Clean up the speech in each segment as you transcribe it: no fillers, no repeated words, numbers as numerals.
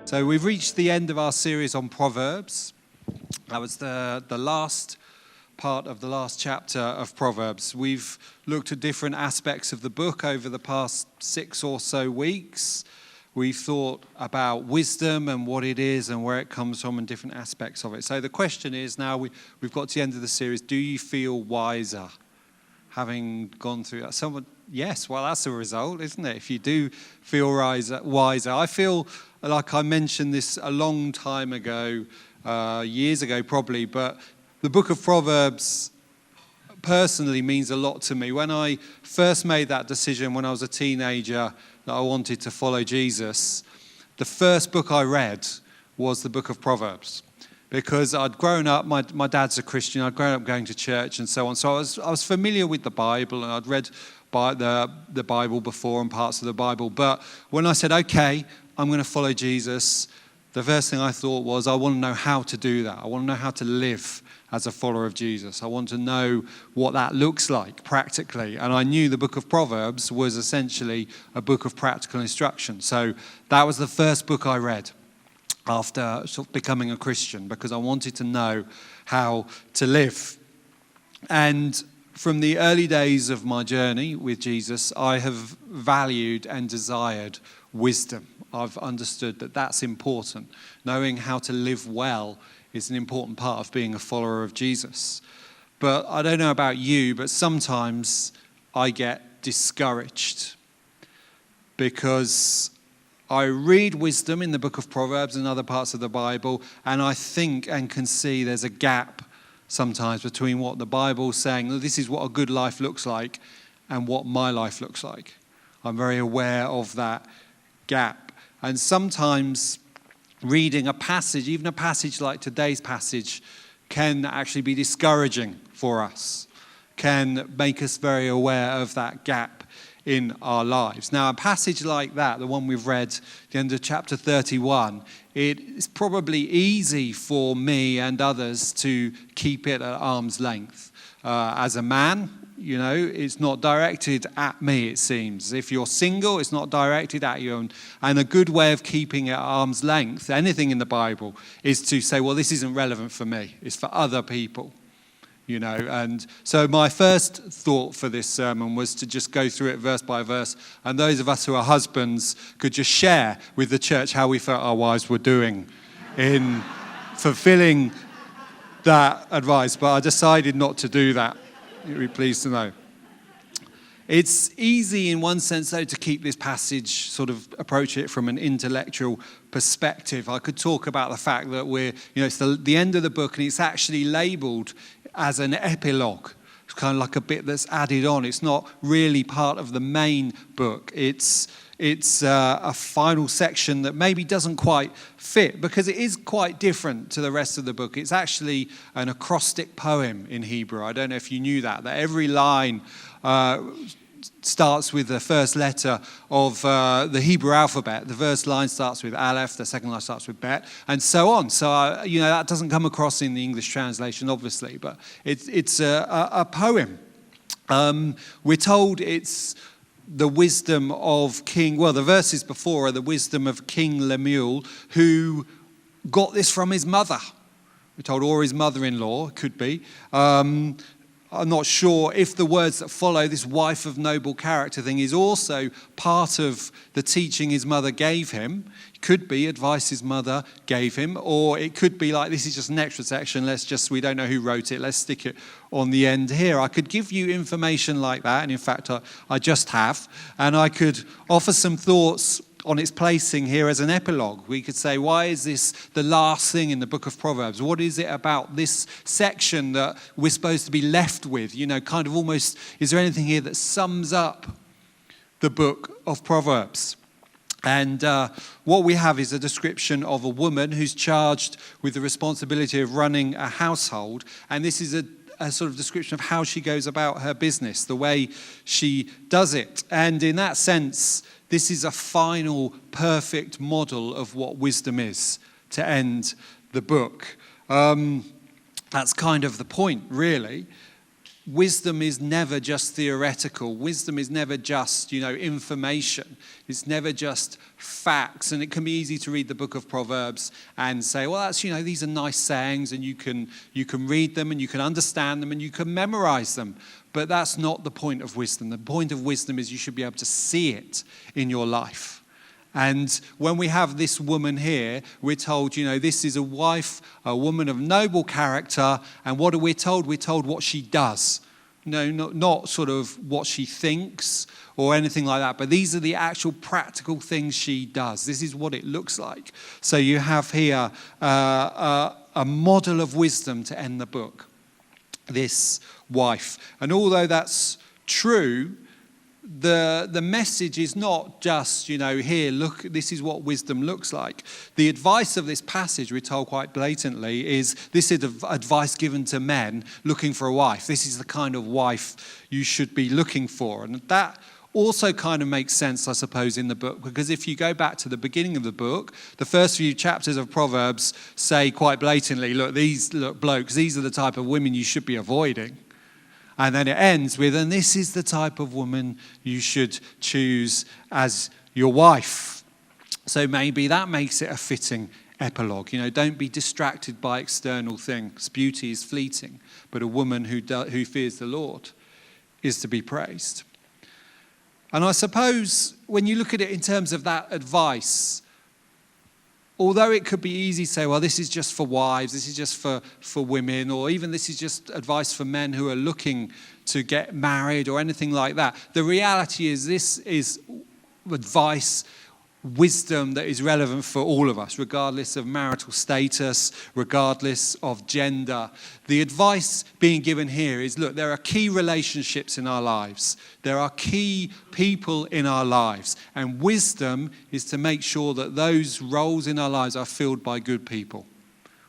So we've reached the end of our series on Proverbs. That was the last part of the last chapter of Proverbs. We've looked at different aspects of the book over the past 6 or so weeks. We've thought about wisdom and what it is and where it comes from and different aspects of it. So the question is now we've got to the end of the series, do you feel wiser having gone through that? Someone, yes, well, that's a result, isn't it? If you do feel wiser. I feel like I mentioned this a long time ago, years ago probably, but the book of Proverbs personally means a lot to me. When I first made that decision when I was a teenager that I wanted to follow Jesus, the first book I read was the book of Proverbs. Because I'd grown up, my dad's a Christian, I'd grown up going to church and so on. So I was familiar with the Bible and I'd read the Bible before and parts of the Bible. But when I said, okay, I'm going to follow Jesus, the first thing I thought was, I want to know how to do that. I want to know how to live as a follower of Jesus. I want to know what that looks like practically. And I knew the book of Proverbs was essentially a book of practical instruction. So that was the first book I read after sort of becoming a Christian, because I wanted to know how to live. And from the early days of my journey with Jesus, I have valued and desired wisdom. I've understood that that's important. Knowing how to live well is an important part of being a follower of Jesus. But I don't know about you, but sometimes I get discouraged because I read wisdom in the book of Proverbs and other parts of the Bible, and I think and can see there's a gap sometimes between what the Bible's saying, this is what a good life looks like, and what my life looks like. I'm very aware of that gap. And sometimes reading a passage, even a passage like today's passage, can actually be discouraging for us, can make us very aware of that gap in our lives. Now, a passage like that, the one we've read, the end of chapter 31, it is probably easy for me and others to keep it at arm's length. As a man, you know, it's not directed at me, it seems. If you're single, it's not directed at you. And a good way of keeping it at arm's length, anything in the Bible, is to say, well, this isn't relevant for me. It's for other people. You know, and so my first thought for this sermon was to just go through it verse by verse, and those of us who are husbands could just share with the church how we felt our wives were doing in fulfilling that advice. But I decided not to do that. You'll be pleased to know. It's easy in one sense, though, to keep this passage, sort of approach it from an intellectual perspective. I could talk about the fact that it's the end of the book, and it's actually labelled as an epilogue. It's kind of like a bit that's added on. It's not really part of the main book. It's a final section that maybe doesn't quite fit, because it is quite different to the rest of the book. It's actually an acrostic poem in Hebrew. I don't know if you knew that every line starts with the first letter of the Hebrew alphabet. The first line starts with Aleph, the second line starts with Bet, and so on. So, that doesn't come across in the English translation, obviously, but it's a poem. We're told it's the wisdom of the verses before are the wisdom of King Lemuel, who got this from his mother. We're told, or his mother-in-law, could be. I'm not sure if the words that follow, this wife of noble character thing, is also part of the teaching his mother gave him. It could be advice his mother gave him, or it could be like, this is just an extra section, we don't know who wrote it, let's stick it on the end here. I could give you information like that, and in fact I just have, and I could offer some thoughts on its placing here as an epilogue. We could say, why is this the last thing in the book of Proverbs? What is it about this section that we're supposed to be left with? Kind of almost, is there anything here that sums up the book of Proverbs? And what we have is a description of a woman who's charged with the responsibility of running a household. And this is a sort of description of how she goes about her business, the way she does it. And in that sense, this is a final, perfect model of what wisdom is to end the book. That's kind of the point, really. wisdom is never just theoretical. Wisdom is never just, information. It's never just facts. And it can be easy to read the book of Proverbs and say, well, that's, these are nice sayings, and you can read them and you can understand them and you can memorize them. But that's not the point of wisdom. The point of wisdom is you should be able to see it in your life. And when we have this woman here, we're told, this is a wife, a woman of noble character. And what are we told? We're told what she does. Not sort of what she thinks or anything like that. But these are the actual practical things she does. This is what it looks like. So you have here a model of wisdom to end the book. This wife. And although that's true, the message is not just, here, look, this is what wisdom looks like. The advice of this passage, we're told quite blatantly, is this is advice given to men looking for a wife. This is the kind of wife you should be looking for. And that also kind of makes sense, I suppose, in the book, because if you go back to the beginning of the book, the first few chapters of Proverbs say quite blatantly, look, blokes, these are the type of women you should be avoiding. And then it ends with, and this is the type of woman you should choose as your wife. So maybe that makes it a fitting epilogue. Don't be distracted by external things. Beauty is fleeting, but a woman who fears the Lord is to be praised. And I suppose when you look at it in terms of that advice, although it could be easy to say, well, this is just for wives, this is just for women, or even this is just advice for men who are looking to get married or anything like that. The reality is this is advice, wisdom that is relevant for all of us, regardless of marital status, regardless of gender. The advice being given here is, look, there are key relationships in our lives. There are key people in our lives. And wisdom is to make sure that those roles in our lives are filled by good people.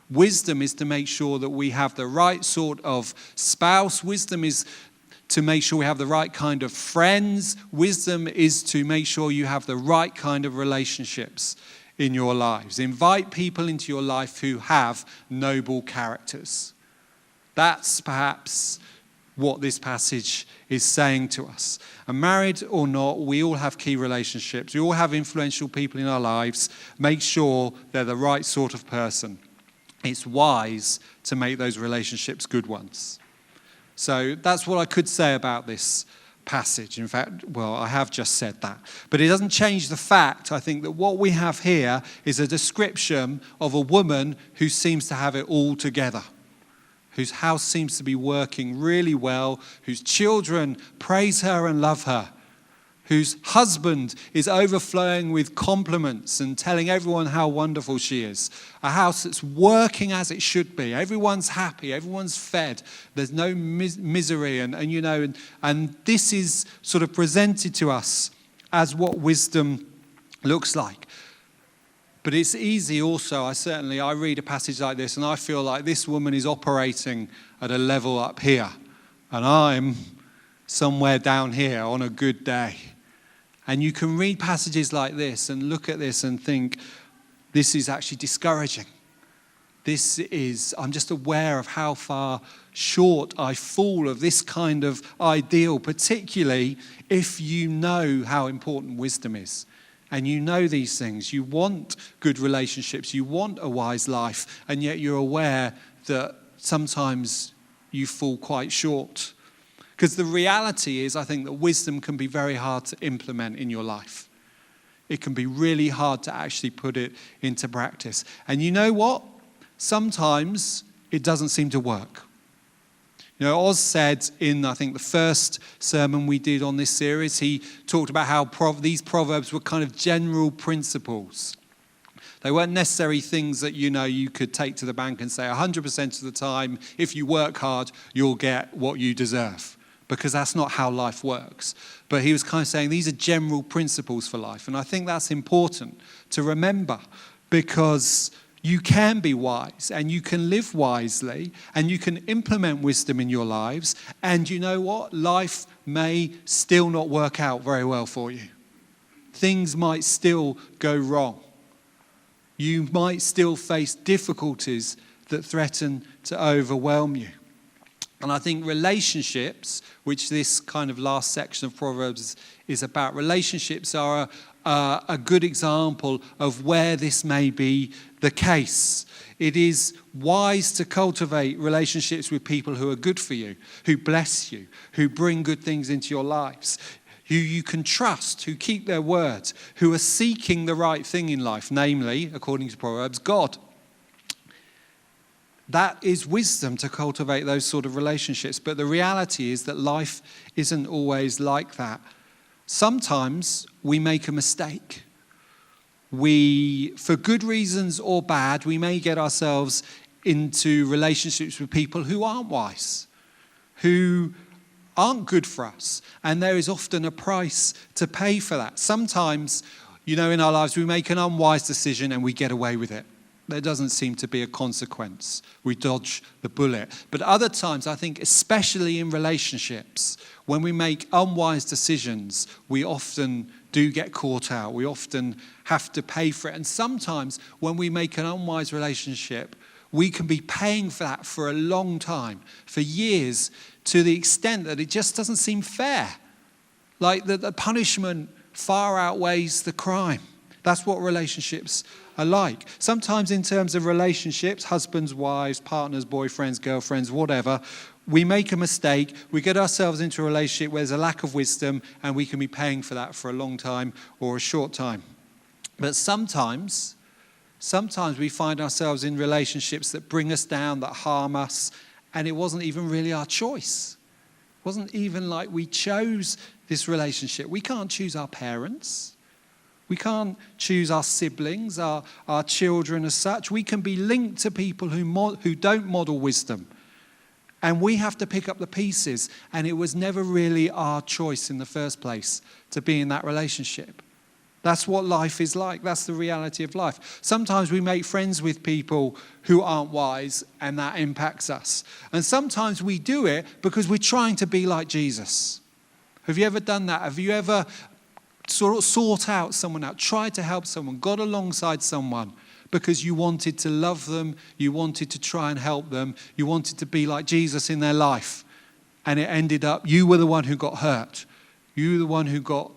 Wisdom is to make sure that we have the right sort of spouse. Wisdom is to make sure we have the right kind of friends. Wisdom is to make sure you have the right kind of relationships in your lives. Invite people into your life who have noble characters. That's perhaps what this passage is saying to us. And married or not, we all have key relationships. We all have influential people in our lives. Make sure they're the right sort of person. It's wise to make those relationships good ones. So that's what I could say about this passage. In fact, well, I have just said that. But it doesn't change the fact, I think, that what we have here is a description of a woman who seems to have it all together, whose house seems to be working really well, whose children praise her and love her, whose husband is overflowing with compliments and telling everyone how wonderful she is. A house that's working as it should be. Everyone's happy. Everyone's fed. There's no misery. And this is sort of presented to us as what wisdom looks like. But it's easy also. I read a passage like this and I feel like this woman is operating at a level up here. And I'm somewhere down here on a good day. And you can read passages like this and look at this and think, this is actually discouraging. I'm just aware of how far short I fall of this kind of ideal, particularly if you know how important wisdom is. And you know these things. You want good relationships. You want a wise life. And yet you're aware that sometimes you fall quite short. Because the reality is, I think, that wisdom can be very hard to implement in your life. It can be really hard to actually put it into practice. And you know what? Sometimes it doesn't seem to work. Oz said in, I think, the first sermon we did on this series, he talked about how these proverbs were kind of general principles. They weren't necessarily things that, you could take to the bank and say 100% of the time, if you work hard, you'll get what you deserve. Because that's not how life works. But he was kind of saying these are general principles for life. And I think that's important to remember, because you can be wise and you can live wisely and you can implement wisdom in your lives. And you know what? Life may still not work out very well for you. Things might still go wrong. You might still face difficulties that threaten to overwhelm you. And I think relationships, which this kind of last section of Proverbs is about, relationships are a good example of where this may be the case. It is wise to cultivate relationships with people who are good for you, who bless you, who bring good things into your lives, who you can trust, who keep their word, who are seeking the right thing in life, namely, according to Proverbs, God. That is wisdom, to cultivate those sort of relationships. But the reality is that life isn't always like that. Sometimes we make a mistake. For good reasons or bad, we may get ourselves into relationships with people who aren't wise, who aren't good for us. And there is often a price to pay for that. Sometimes, in our lives, we make an unwise decision and we get away with it. There doesn't seem to be a consequence. We dodge the bullet. But other times, I think, especially in relationships, when we make unwise decisions, we often do get caught out. We often have to pay for it. And sometimes when we make an unwise relationship, we can be paying for that for a long time, for years, to the extent that it just doesn't seem fair. Like that the punishment far outweighs the crime. That's what relationships are like. Sometimes in terms of relationships, husbands, wives, partners, boyfriends, girlfriends, whatever, we make a mistake, we get ourselves into a relationship where there's a lack of wisdom, and we can be paying for that for a long time or a short time. But sometimes we find ourselves in relationships that bring us down, that harm us, and it wasn't even really our choice. It wasn't even like we chose this relationship. We can't choose our parents. We can't choose our siblings, our children as such. We can be linked to people who don't model wisdom. And we have to pick up the pieces. And it was never really our choice in the first place to be in that relationship. That's what life is like. That's the reality of life. Sometimes we make friends with people who aren't wise, and that impacts us. And sometimes we do it because we're trying to be like Jesus. Have you ever done that? Have you ever sort of sought out someone out, tried to help someone, got alongside someone because you wanted to love them, you wanted to try and help them, you wanted to be like Jesus in their life, and it ended up you were the one who got hurt, you were the one who got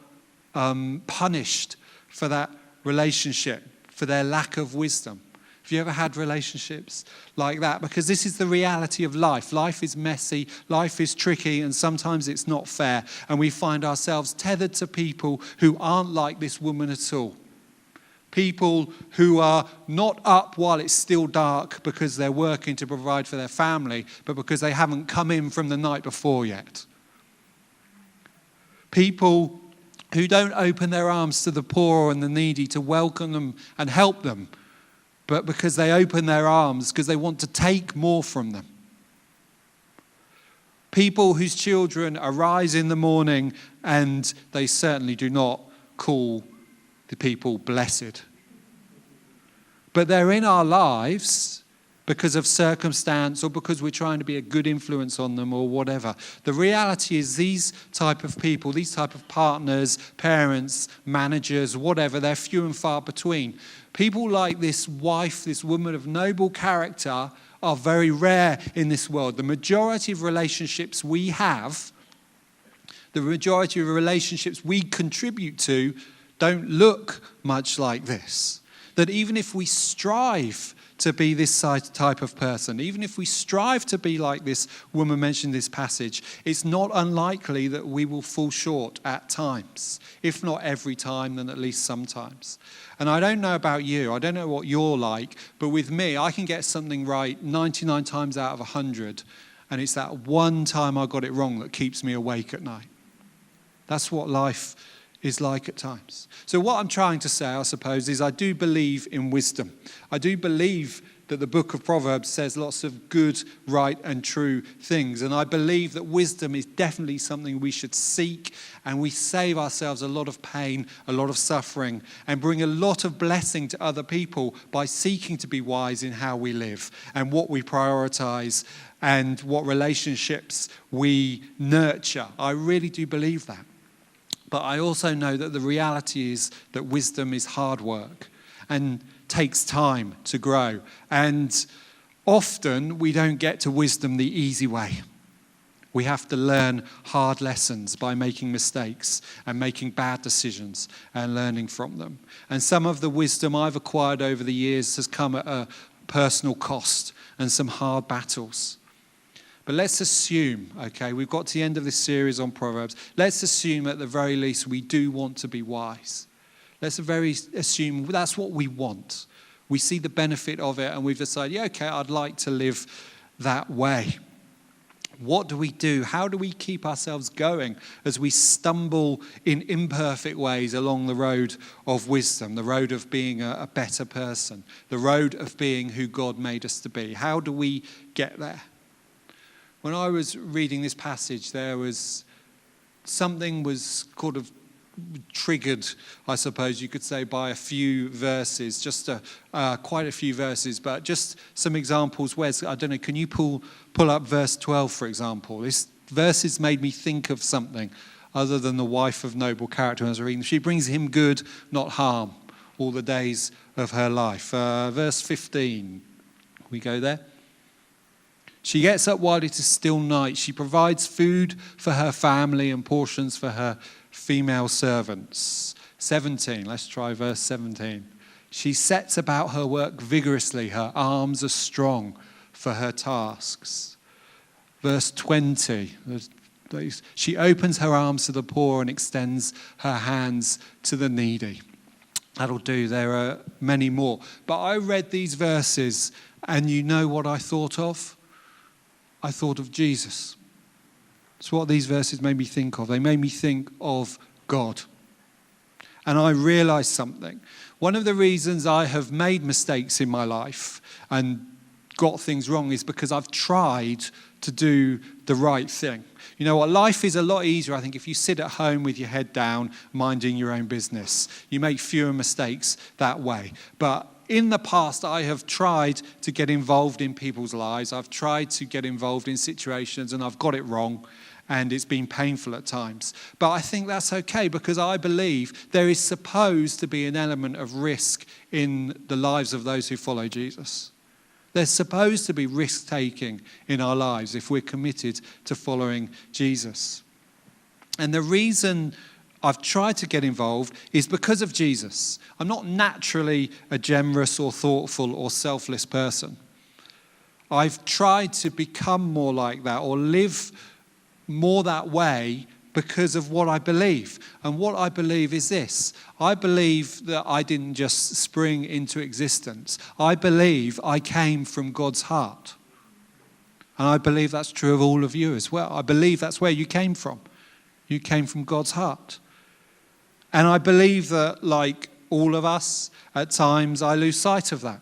punished for that relationship, for their lack of wisdom. Have you ever had relationships like that? Because this is the reality of life. Life is messy, life is tricky, and sometimes it's not fair. And we find ourselves tethered to people who aren't like this woman at all. People who are not up while it's still dark because they're working to provide for their family, but because they haven't come in from the night before yet. People who don't open their arms to the poor and the needy to welcome them and help them, but because they open their arms because they want to take more from them. People whose children arise in the morning and they certainly do not call the people blessed. But they're in our lives because of circumstance or because we're trying to be a good influence on them or whatever. The reality is these type of people, these type of partners, parents, managers, whatever, they're few and far between. People like this wife, this woman of noble character, are very rare in this world. The majority of relationships we have, the majority of relationships we contribute to, don't look much like this. That even if we strive to be this type of person, even if we strive to be like this woman mentioned in this passage, it's not unlikely that we will fall short at times. If not every time, then at least sometimes. And I don't know about you, I don't know what you're like, but with me, I can get something right 99 times out of 100, and it's that one time I got it wrong that keeps me awake at night. That's what life is like at times. So what I'm trying to say, I suppose, is I do believe in wisdom. I do believe that the book of Proverbs says lots of good, right, and true things. And I believe that wisdom is definitely something we should seek, and we save ourselves a lot of pain, a lot of suffering, and bring a lot of blessing to other people by seeking to be wise in how we live and what we prioritize and what relationships we nurture. I really do believe that. But I also know that the reality is that wisdom is hard work and takes time to grow. And often we don't get to wisdom the easy way. We have to learn hard lessons by making mistakes and making bad decisions and learning from them. And some of the wisdom I've acquired over the years has come at a personal cost and some hard battles. But let's assume, okay, we've got to the end of this series on Proverbs. Let's assume at the very least we do want to be wise. Let's assume that's what we want. We see the benefit of it and we've decided, yeah, okay, I'd like to live that way. What do we do? How do we keep ourselves going as we stumble in imperfect ways along the road of wisdom, the road of being a better person, the road of being who God made us to be? How do we get there? When I was reading this passage, there was something was kind of triggered, I suppose you could say, by a few verses, just quite a few verses, but just some examples. Wes, I don't know, can you pull up verse 12, for example? This verse has made me think of something other than the wife of noble character. When I was reading, she brings him good, not harm, all the days of her life. Verse 15, we go there. She gets up while it is still night. She provides food for her family and portions for her female servants. 17, let's try verse 17. She sets about her work vigorously. Her arms are strong for her tasks. Verse 20. She opens her arms to the poor and extends her hands to the needy. That'll do. There are many more. But I read these verses and you know what I thought of? I thought of Jesus. It's what these verses made me think of. They made me think of God. And I realized something. One of the reasons I have made mistakes in my life and got things wrong is because I've tried to do the right thing. You know what? Life is a lot easier, I think, if you sit at home with your head down, minding your own business. You make fewer mistakes that way. But in the past, I have tried to get involved in people's lives. I've tried to get involved in situations and I've got it wrong and it's been painful at times. But I think that's okay because I believe there is supposed to be an element of risk in the lives of those who follow Jesus. There's supposed to be risk-taking in our lives if we're committed to following Jesus. And the reason I've tried to get involved is because of Jesus. I'm not naturally a generous or thoughtful or selfless person. I've tried to become more like that or live more that way because of what I believe. And what I believe is this. I believe that I didn't just spring into existence. I believe I came from God's heart. And I believe that's true of all of you as well. I believe that's where you came from. You came from God's heart. And I believe that, like all of us, at times I lose sight of that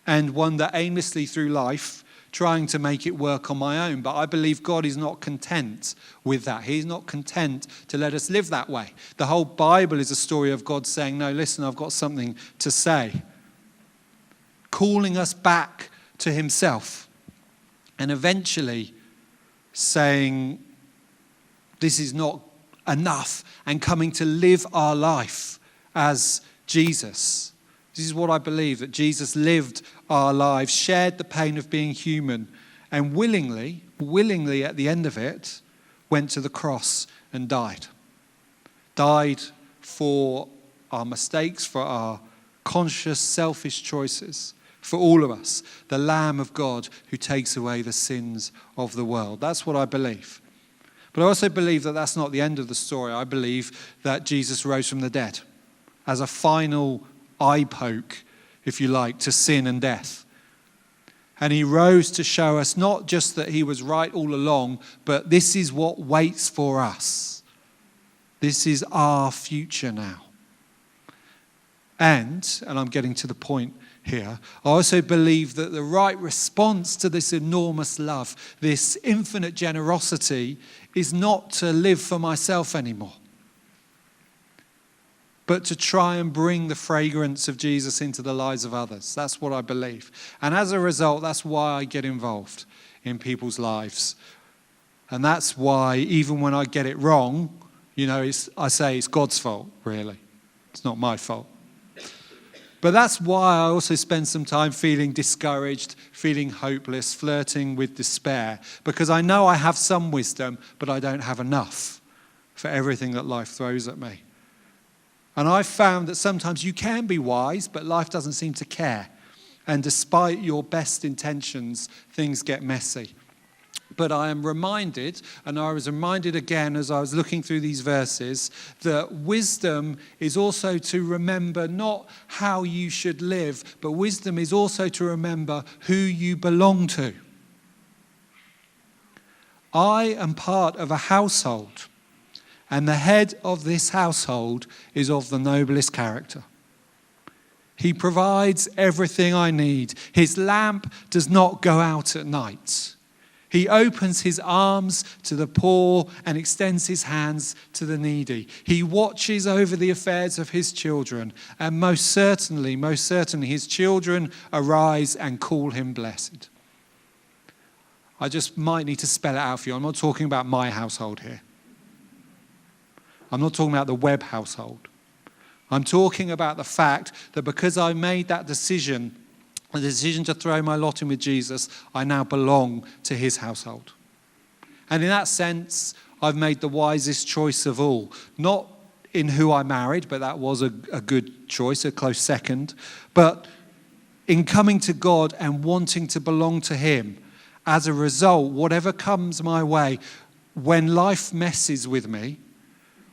and wander aimlessly through life trying to make it work on my own. But I believe God is not content with that. He's not content to let us live that way. The whole Bible is a story of God saying, no, listen, I've got something to say. Calling us back to himself and eventually saying, this is not enough, and coming to live our life as Jesus. This is what I believe, that Jesus lived our lives, shared the pain of being human, and willingly at the end of it, went to the cross and died. Died for our mistakes, for our conscious, selfish choices, for all of us, the Lamb of God who takes away the sins of the world. That's what I believe. But I also believe that that's not the end of the story. I believe that Jesus rose from the dead as a final eye poke, if you like, to sin and death. And he rose to show us not just that he was right all along, but this is what waits for us. This is our future now. And I'm getting to the point here, I also believe that the right response to this enormous love, this infinite generosity, is not to live for myself anymore, but to try and bring the fragrance of Jesus into the lives of others. That's what I believe. And as a result, that's why I get involved in people's lives. And that's why even when I get it wrong, I say it's God's fault, really. It's not my fault. But that's why I also spend some time feeling discouraged, feeling hopeless, flirting with despair, because I know I have some wisdom, but I don't have enough for everything that life throws at me. And I've found that sometimes you can be wise, but life doesn't seem to care. And despite your best intentions, things get messy. But I am reminded, and I was reminded again as I was looking through these verses, that wisdom is also to remember not how you should live, but wisdom is also to remember who you belong to. I am part of a household, and the head of this household is of the noblest character. He provides everything I need. His lamp does not go out at night. He opens his arms to the poor and extends his hands to the needy. He watches over the affairs of his children, and most certainly, his children arise and call him blessed. I just might need to spell it out for you. I'm not talking about my household here. I'm not talking about the Webb household. I'm talking about the fact that because I made that decision, the decision to throw my lot in with Jesus, I now belong to his household. And in that sense, I've made the wisest choice of all. Not in who I married, but that was a good choice, a close second. But in coming to God and wanting to belong to him. As a result, whatever comes my way, when life messes with me,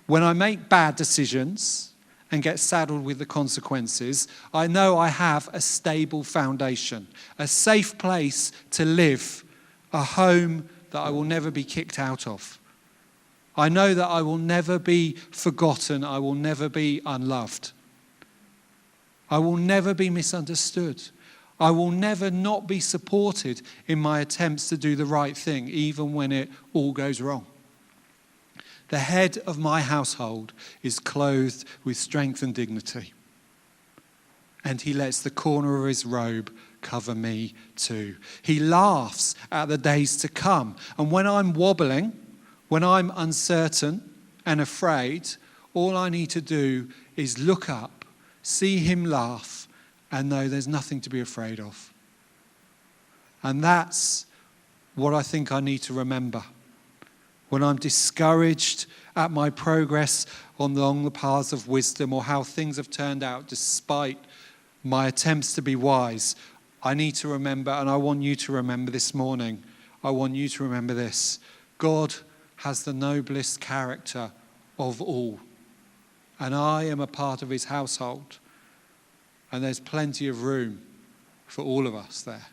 when I make bad decisions and get saddled with the consequences, I know I have a stable foundation, a safe place to live, a home that I will never be kicked out of. I know that I will never be forgotten. I will never be unloved. I will never be misunderstood. I will never not be supported in my attempts to do the right thing, even when it all goes wrong. The head of my household is clothed with strength and dignity. And he lets the corner of his robe cover me too. He laughs at the days to come. And when I'm wobbling, when I'm uncertain and afraid, all I need to do is look up, see him laugh, and know there's nothing to be afraid of. And that's what I think I need to remember. When I'm discouraged at my progress along the paths of wisdom or how things have turned out despite my attempts to be wise, I need to remember, and I want you to remember this morning, I want you to remember this. God has the noblest character of all. And I am a part of his household. And there's plenty of room for all of us there.